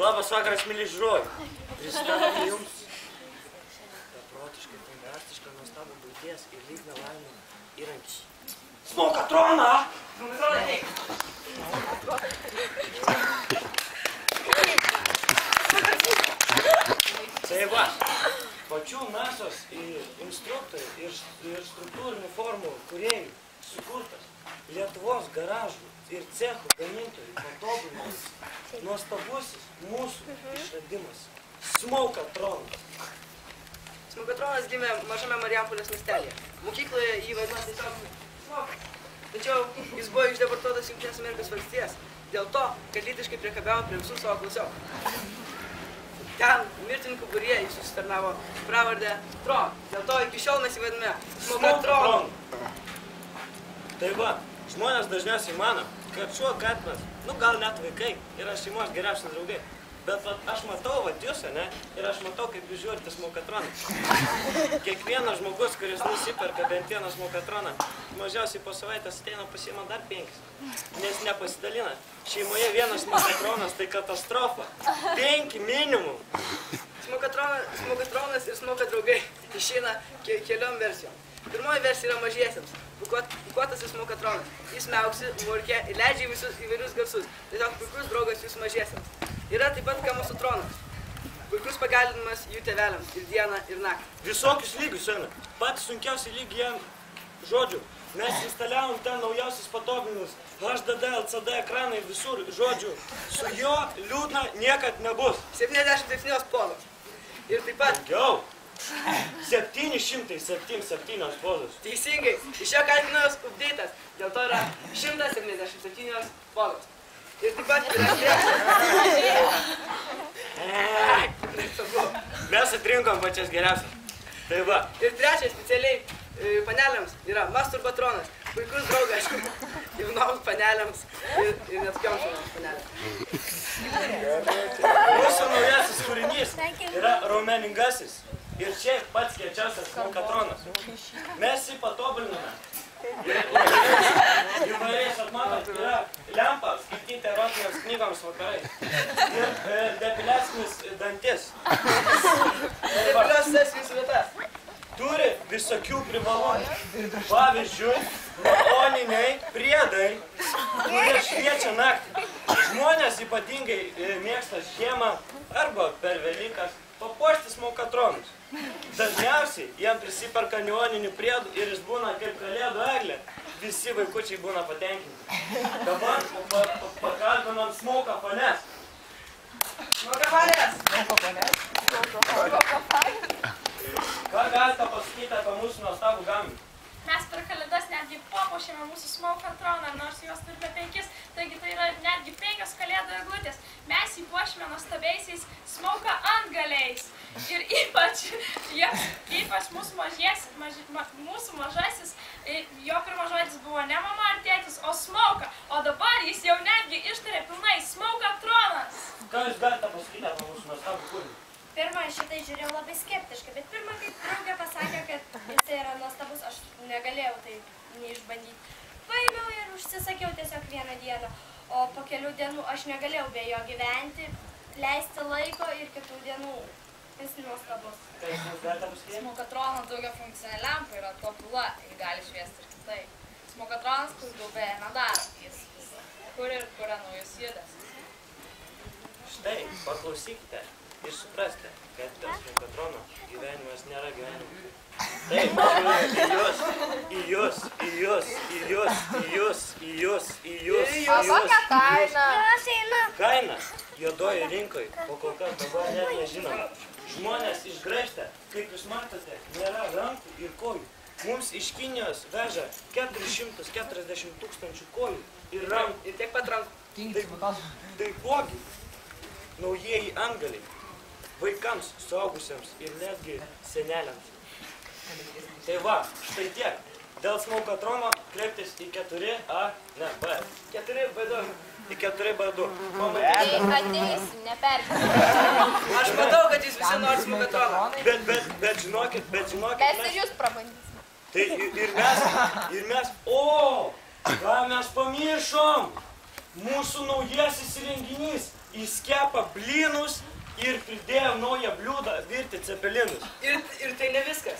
Labas vakaras, mili žiūrovai. Pristatome jums beprotiškai, fantastišką, nuostabų buities ir lyg nelaimę įrankį. Smokatroną! Tai va, pačių NASO's instruktorių ir struktūrinių formų kūrėjų sukurtas Lietuvos garažų ir cechų gamintojų patobulinimas nuostabusis mūsų išradimas Smokatronas. Smokatronas gimė mažame Marijampolės miestelėje. Mokykloje jį vadino tiesiog Smoka. Tačiau jis buvo išdeportuotas Jungtinės Amerikos valstijas dėl to, kad lytiškai priekabiavo prie visų savo klasiokų. Ten mirtininkų būryje jis susitarnavo pravardę Tron. Dėl to iki šiol mes jį vadiname Smokatron. Tai va, žmonės dažniausiai mano, kad šuo katinas, gal net vaikai, yra šeimos geriausi draugai. Bet aš matau, jūs, ne? Ir aš matau, kaip jūs žiūrite Smokatroną. Kiekvienas žmogus, kuris nusiperka bent vieną Smokatroną, mažiausiai po savaitės ateina pasiima dar 5. Nes nepasidalina. Šeimoje vienas Smokatronas tai katastrofa. 5 minimum. Smokatronas ir Smoka draugai išeina keliom versijom. Pirmoji versija yra mažiesiems. Bukuotasis Smokatronas. Jis miauksi, murkia ir leidžia įvairius garsus. Tiesiog puikus draugas jūsų mažiesiems. Yra taip pat Kamasutronas. Puikus pagalinimas jų tėveliams ir dieną, ir naktį. Visokius lygius eina. Patys sunkiausi lygiai jam žodžių. Mes instaliavom ten naujausius patobulinimus. HDD, LCD ekranai visur žodžių. Su jo liūdna niekad nebus. 77 pozos. Ir taip pat... Daugiau. 777 pozos. Teisingai. Iš jo kalbinamas update'as. Dėl to yra 177 pozos. Ir taip pat mes atrinkom pačias geriausias. Tai va. Ir trečias specialiai panelėms yra Masturbatronas. Puikus draugas jaunoms panelėms ir netokioms jaunoms panelėms. Mūsų naujasis kūrinys yra raumeningasis. Ir čia pats kiečiausias Smokatronas. Mes jį patobuliname. Įvairiais atmatot, yra lempa skaityti erotinėms knygoms vakarais. Ir depiliacinis dantis. Depiliacinės jūsų vietas. Turi visokių privalumų. Pavyzdžiui, neoniniai priedai, kurie šviečia naktį. Žmonės ypatingai mėgsta žiemą arba per Velykas papuošti Smokatronus. Dažniausiai jam prisiperka neoninių priedų ir jis būna kaip kalėdų eglė. Visi vaikučiai būna patenkinti. Dabar pakalbinam Smokapanes. Smokapanes! Ką galite pasakyti apie mūsų nuostabų gaminį? Mes per kalėdas netgi papuošėme mūsų Smokatroną, nors juos turime 5, taigi tai yra netgi 5 kalėdų eglutės. Mes jį puošėme nuostabiaisiais Smoka antgaliais. Ir ypač mūsų mažasis, jo pirmas žodis buvo ne mama ar tėtis, o Smoka. O dabar jis jau netgi ištarė pilnai Smokatronas. Ką jūs galite pasakyti apie mūsų nuostabų kūrinį? Pirmą šitai žiūrėjau labai skeptiškai, bet pirmą kaip draugė pasakė, kad jisai yra nuostabus, aš negalėjau tai neišbandyti. Paėmiau ir užsisakiau tiesiog vieną dieną, o po kelių dienų aš negalėjau be jo gyventi, leisti laiko ir kitų dienų. Jis nuostabus. Ką jūs galite pasakyti? Smokatrono daugiafunkcinė lempa yra tobula ir gali šviesti ir kitaip. Smokatronas klaidų beje nedaro, jis kuria ir kuria naujus judesius. Štai, paklausykite. Ir suprasti, kad be Smokatrono gyvenimas nėra gyvenimas. Taip, į jūs. Kokia kaina? Kaina juodoje rinkoje, o kol kas dabar net nežinoma. Žmonės išgraižtę, kaip jūs matote, nėra rankų ir kojų. Mums iš Kinijos veža 440 000 kojų ir rankų. Ir tiek pat rankų. Taipogi, naujieji antgaliai. Vaikams, suaugusiems ir netgi seneliams. Tai va, štai tiek. Dėl Smokatrono kreiptis į 4A, ne, B. 4B2. Į 4B2. Ateisim, neperkime. Aš matau, kad jūs visi nori Smokatrono. Bet žinokit. Mes ir jūs prabandysim. Tai ir mes, ką mes pamiršom? Mūsų naujasis įrenginys įskepa blynus ir pridėjom naują bliūdą virti cepelinus. Ir tai ne viskas.